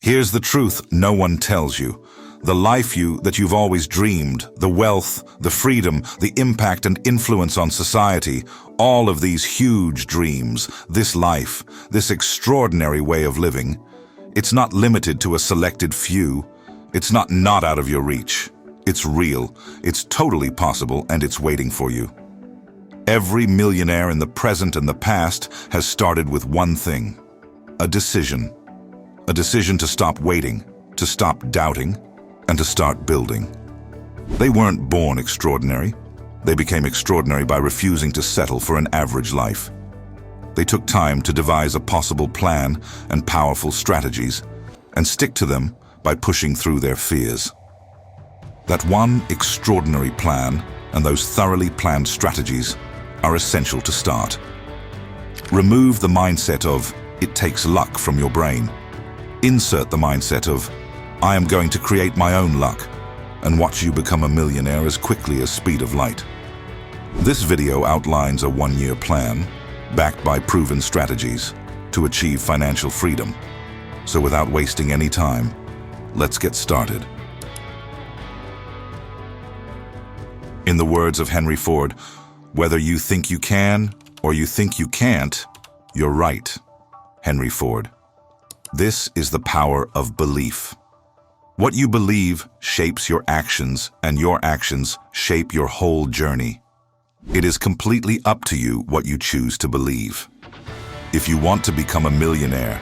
Here's the truth no one tells you. The life that you've always dreamed, the wealth, the freedom, the impact and influence on society, all of these huge dreams, this life, this extraordinary way of living, it's not limited to a selected few. It's not out of your reach. It's real, it's totally possible, and it's waiting for you. Every millionaire in the present and the past has started with one thing: a decision. A decision to stop waiting, to stop doubting, and to start building. They weren't born extraordinary. They became extraordinary by refusing to settle for an average life. They took time to devise a possible plan and powerful strategies, and stick to them by pushing through their fears. That one extraordinary plan and those thoroughly planned strategies are essential to start. Remove the mindset of "it takes luck" from your brain. Insert the mindset of "I am going to create my own luck," and watch you become a millionaire as quickly as speed of light. This video outlines a one-year plan, backed by proven strategies, to achieve financial freedom. So without wasting any time, let's get started. In the words of Henry Ford, whether you think you can or you think you can't, you're right. Henry Ford. This is the power of belief. What you believe shapes your actions, and your actions shape your whole journey. It is completely up to you what you choose to believe. If you want to become a millionaire,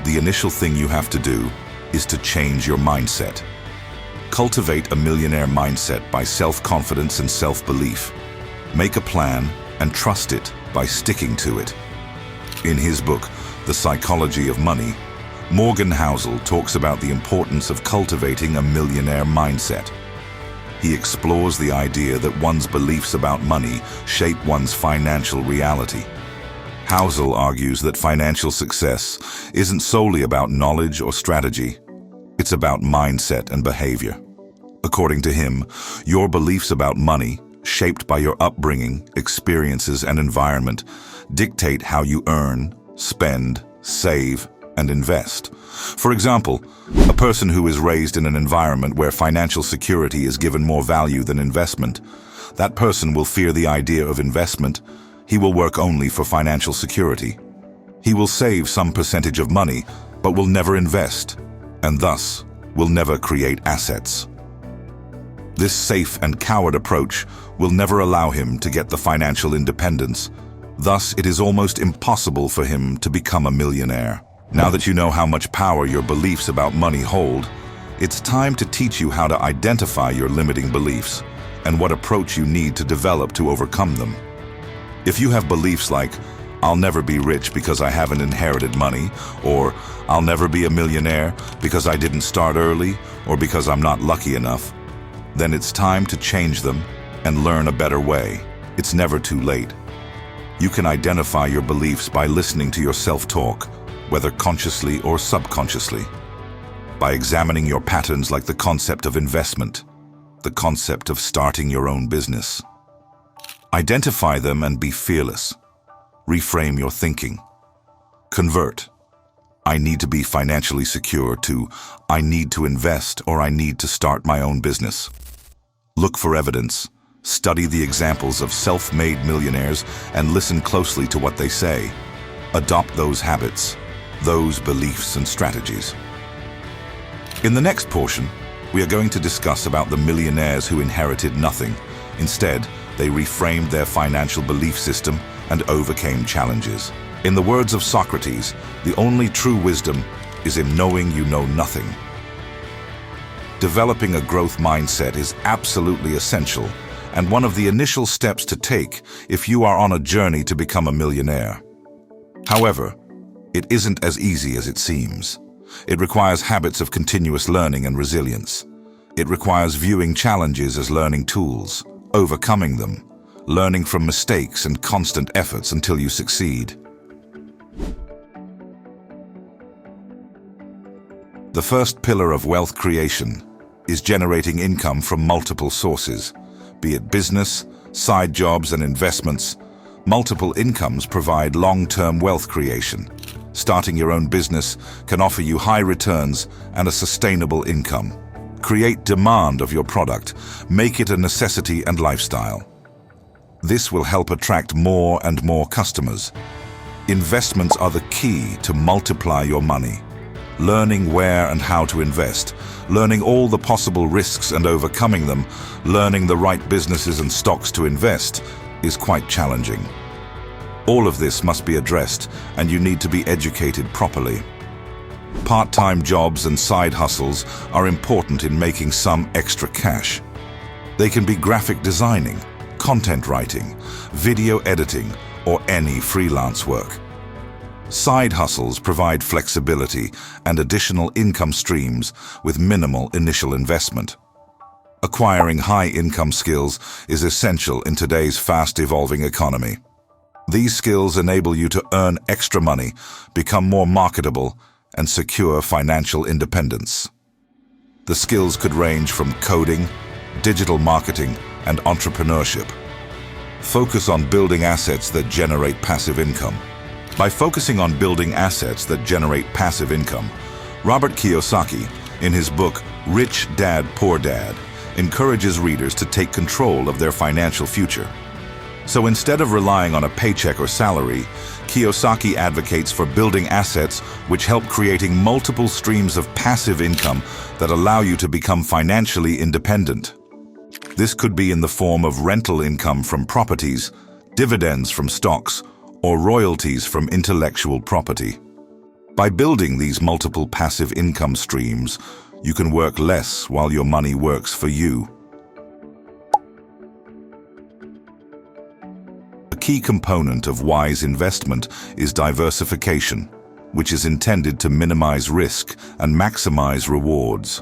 the initial thing you have to do is to change your mindset. Cultivate a millionaire mindset by self-confidence and self-belief. Make a plan and trust it by sticking to it. In his book, The Psychology of Money, Morgan Housel talks about the importance of cultivating a millionaire mindset. He explores the idea that one's beliefs about money shape one's financial reality. Housel argues that financial success isn't solely about knowledge or strategy. It's about mindset and behavior. According to him, your beliefs about money, shaped by your upbringing, experiences, and environment, dictate how you earn, spend, save, and invest. For example, a person who is raised in an environment where financial security is given more value than investment, that person will fear the idea of investment. He will work only for financial security. He will save some percentage of money, but will never invest, and thus will never create assets. This safe and coward approach will never allow him to get the financial independence. Thus, it is almost impossible for him to become a millionaire. Now that you know how much power your beliefs about money hold, it's time to teach you how to identify your limiting beliefs and what approach you need to develop to overcome them. If you have beliefs like, "I'll never be rich because I haven't inherited money," or "I'll never be a millionaire because I didn't start early," or "because I'm not lucky enough," then it's time to change them and learn a better way. It's never too late. You can identify your beliefs by listening to your self-talk, whether consciously or subconsciously, by examining your patterns like the concept of investment, the concept of starting your own business. Identify them and be fearless. Reframe your thinking. Convert "I need to be financially secure" to "I need to invest" or "I need to start my own business." Look for evidence. Study the examples of self-made millionaires and listen closely to what they say. Adopt those habits, those beliefs and strategies. In the next portion, we are going to discuss about the millionaires who inherited nothing. Instead, they reframed their financial belief system and overcame challenges. In the words of Socrates, the only true wisdom is in knowing you know nothing. Developing a growth mindset is absolutely essential and one of the initial steps to take if you are on a journey to become a millionaire. However, it isn't as easy as it seems. It requires habits of continuous learning and resilience. It requires viewing challenges as learning tools, overcoming them, learning from mistakes and constant efforts until you succeed. The first pillar of wealth creation is generating income from multiple sources, be it business, side jobs, and investments. Multiple incomes provide long-term wealth creation. Starting your own business can offer you high returns and a sustainable income. Create demand of your product. Make it a necessity and lifestyle. This will help attract more and more customers. Investments are the key to multiply your money. Learning where and how to invest, learning all the possible risks and overcoming them, learning the right businesses and stocks to invest is quite challenging. All of this must be addressed, and you need to be educated properly. Part-time jobs and side hustles are important in making some extra cash. They can be graphic designing, content writing, video editing, or any freelance work. Side hustles provide flexibility and additional income streams with minimal initial investment. Acquiring high-income skills is essential in today's fast-evolving economy. These skills enable you to earn extra money, become more marketable, and secure financial independence. The skills could range from coding, digital marketing, and entrepreneurship. Focus on building assets that generate passive income. By focusing on building assets that generate passive income, Robert Kiyosaki, in his book Rich Dad, Poor Dad, encourages readers to take control of their financial future. So instead of relying on a paycheck or salary, Kiyosaki advocates for building assets which help creating multiple streams of passive income that allow you to become financially independent. This could be in the form of rental income from properties, dividends from stocks, or royalties from intellectual property. By building these multiple passive income streams, you can work less while your money works for you. A key component of wise investment is diversification, which is intended to minimize risk and maximize rewards.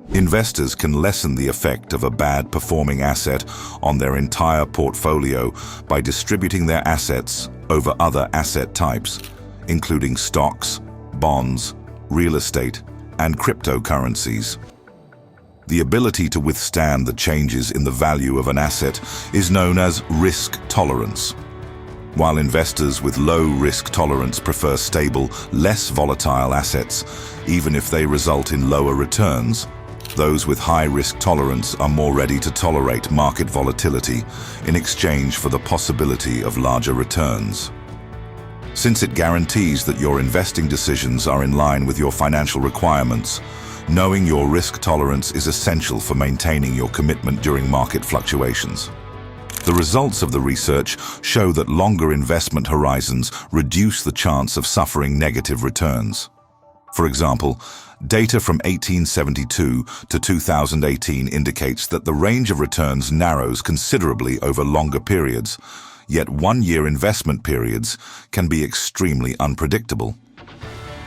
Investors can lessen the effect of a bad-performing asset on their entire portfolio by distributing their assets over other asset types, including stocks, bonds, real estate, and cryptocurrencies. The ability to withstand the changes in the value of an asset is known as risk tolerance. While investors with low risk tolerance prefer stable, less volatile assets, even if they result in lower returns, those with high risk tolerance are more ready to tolerate market volatility in exchange for the possibility of larger returns. Since it guarantees that your investing decisions are in line with your financial requirements, knowing your risk tolerance is essential for maintaining your commitment during market fluctuations. The results of the research show that longer investment horizons reduce the chance of suffering negative returns. For example, data from 1872 to 2018 indicates that the range of returns narrows considerably over longer periods, yet one-year investment periods can be extremely unpredictable.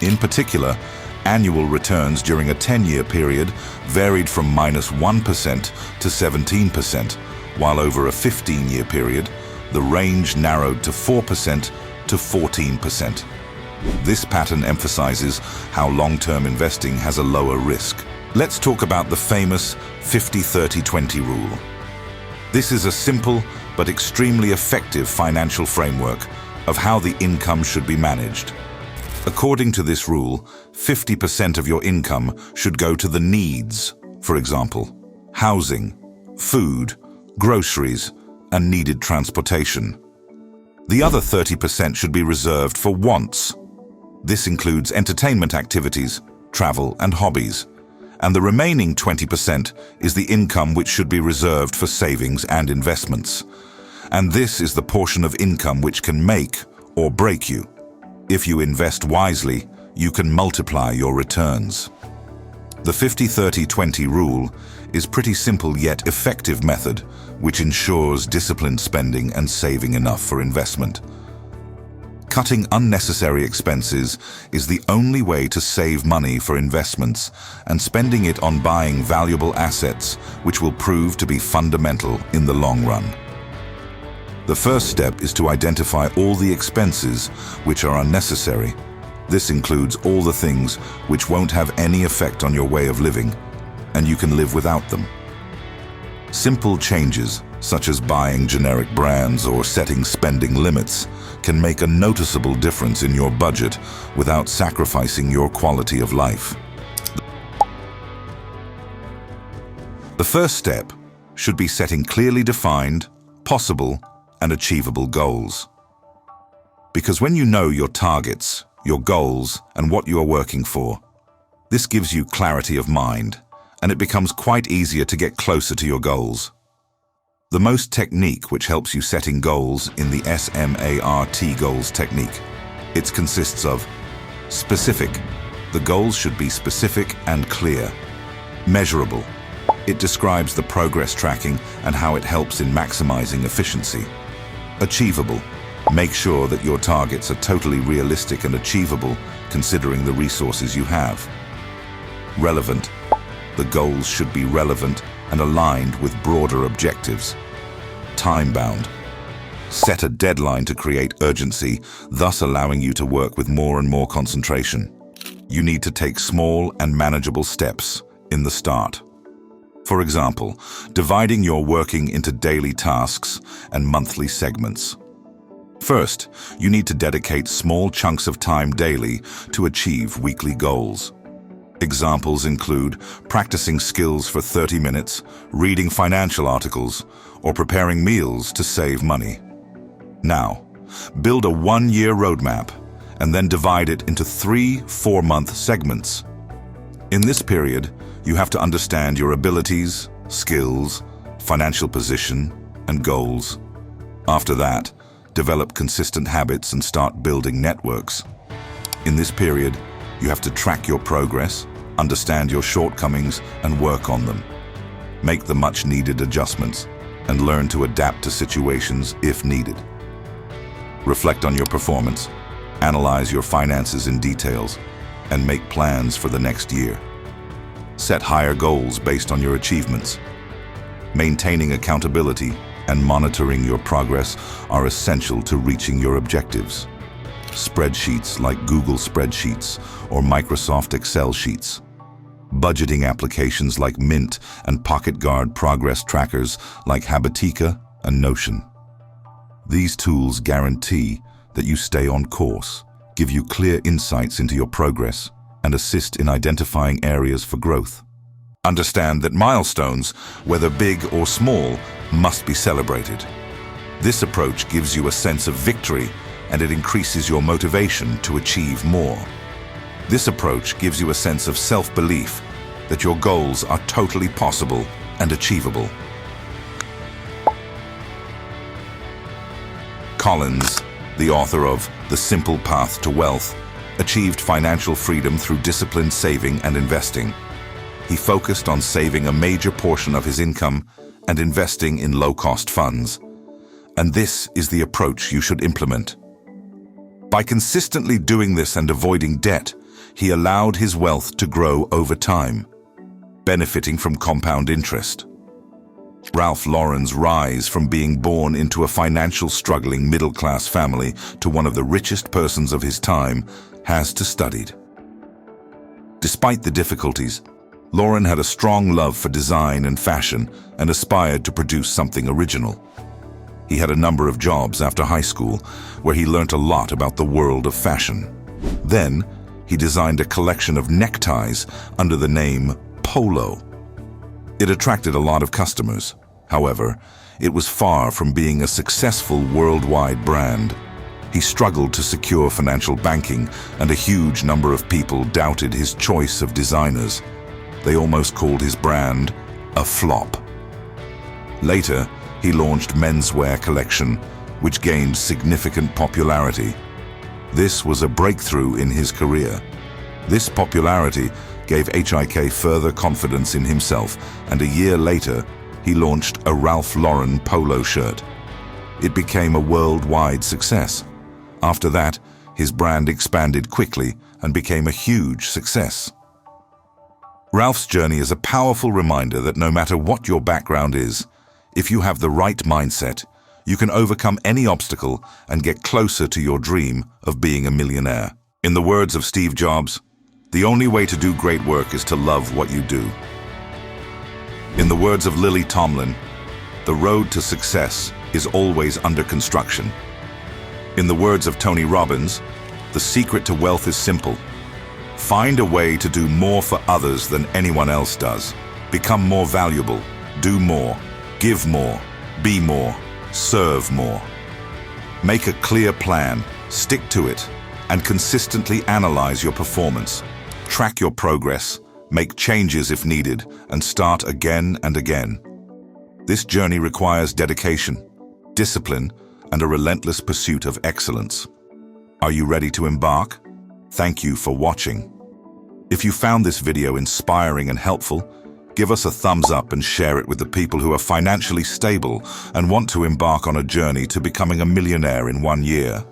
In particular, annual returns during a 10-year period varied from -1% to 17%, while over a 15-year period, the range narrowed to 4% to 14%. This pattern emphasizes how long-term investing has a lower risk. Let's talk about the famous 50-30-20 rule. This is a simple but extremely effective financial framework of how the income should be managed. According to this rule, 50% of your income should go to the needs, for example, housing, food, groceries, and needed transportation. The other 30% should be reserved for wants. This includes entertainment activities, travel, and hobbies. And the remaining 20% is the income which should be reserved for savings and investments. And this is the portion of income which can make or break you. If you invest wisely, you can multiply your returns. The 50-30-20 rule is pretty simple yet effective method which ensures disciplined spending and saving enough for investment. Cutting unnecessary expenses is the only way to save money for investments and spending it on buying valuable assets which will prove to be fundamental in the long run. The first step is to identify all the expenses which are unnecessary. This includes all the things which won't have any effect on your way of living, and you can live without them. Simple changes, such as buying generic brands or setting spending limits, can make a noticeable difference in your budget without sacrificing your quality of life. The first step should be setting clearly defined, possible, and achievable goals. Because when you know your targets, your goals, and what you are working for, this gives you clarity of mind, and it becomes quite easier to get closer to your goals. The most technique which helps you setting goals in the SMART goals technique. It consists of specific. The goals should be specific and clear. Measurable. It describes the progress tracking and how it helps in maximizing efficiency. Achievable. Make sure that your targets are totally realistic and achievable considering the resources you have. Relevant. The goals should be relevant and aligned with broader objectives. Time-bound. Set a deadline to create urgency, thus allowing you to work with more and more concentration. You need to take small and manageable steps in the start. For example, dividing your working into daily tasks and monthly segments. First, you need to dedicate small chunks of time daily to achieve weekly goals. Examples include practicing skills for 30 minutes, reading financial articles, or preparing meals to save money. Now, build a one-year roadmap and then divide it into 3 4-month segments. In this period, you have to understand your abilities, skills, financial position, and goals. After that, develop consistent habits and start building networks. In this period, you have to track your progress, understand your shortcomings, and work on them. Make the much-needed adjustments and learn to adapt to situations if needed. Reflect on your performance, analyze your finances in details, and make plans for the next year. Set higher goals based on your achievements. Maintaining accountability and monitoring your progress are essential to reaching your objectives. Spreadsheets like Google Spreadsheets or Microsoft Excel sheets. Budgeting applications like Mint and Pocket Guard progress trackers like Habitica and Notion. These tools guarantee that you stay on course, give you clear insights into your progress, and assist in identifying areas for growth. Understand that milestones, whether big or small, must be celebrated. This approach gives you a sense of victory and it increases your motivation to achieve more. This approach gives you a sense of self-belief that your goals are totally possible and achievable. Collins, the author of The Simple Path to Wealth, achieved financial freedom through disciplined saving and investing. He focused on saving a major portion of his income and investing in low-cost funds. And this is the approach you should implement. By consistently doing this and avoiding debt, he allowed his wealth to grow over time, benefiting from compound interest. Ralph Lauren's rise from being born into a financial struggling middle-class family to one of the richest persons of his time has to studied. Despite the difficulties, Lauren had a strong love for design and fashion and aspired to produce something original. He had a number of jobs after high school where he learnt a lot about the world of fashion. Then, he designed a collection of neckties under the name Polo. It attracted a lot of customers. However, it was far from being a successful worldwide brand. He struggled to secure financial banking, and a huge number of people doubted his choice of designers. They almost called his brand a flop. Later, he launched menswear collection, which gained significant popularity. This was a breakthrough in his career. This popularity gave HIK further confidence in himself, and a year later, he launched a Ralph Lauren polo shirt. It became a worldwide success. After that, his brand expanded quickly and became a huge success. Ralph's journey is a powerful reminder that no matter what your background is, if you have the right mindset, you can overcome any obstacle and get closer to your dream of being a millionaire. In the words of Steve Jobs, the only way to do great work is to love what you do. In the words of Lily Tomlin, The road to success is always under construction. In the words of Tony Robbins, the secret to wealth is simple. Find a way to do more for others than anyone else does. Become more valuable, do more, give more, be more, serve more. Make a clear plan, stick to it, and consistently analyze your performance. Track your progress, make changes if needed, and start again and again. This journey requires dedication, discipline, and a relentless pursuit of excellence. Are you ready to embark? Thank you for watching. If you found this video inspiring and helpful, give us a thumbs up and share it with the people who are financially stable and want to embark on a journey to becoming a millionaire in 1 year.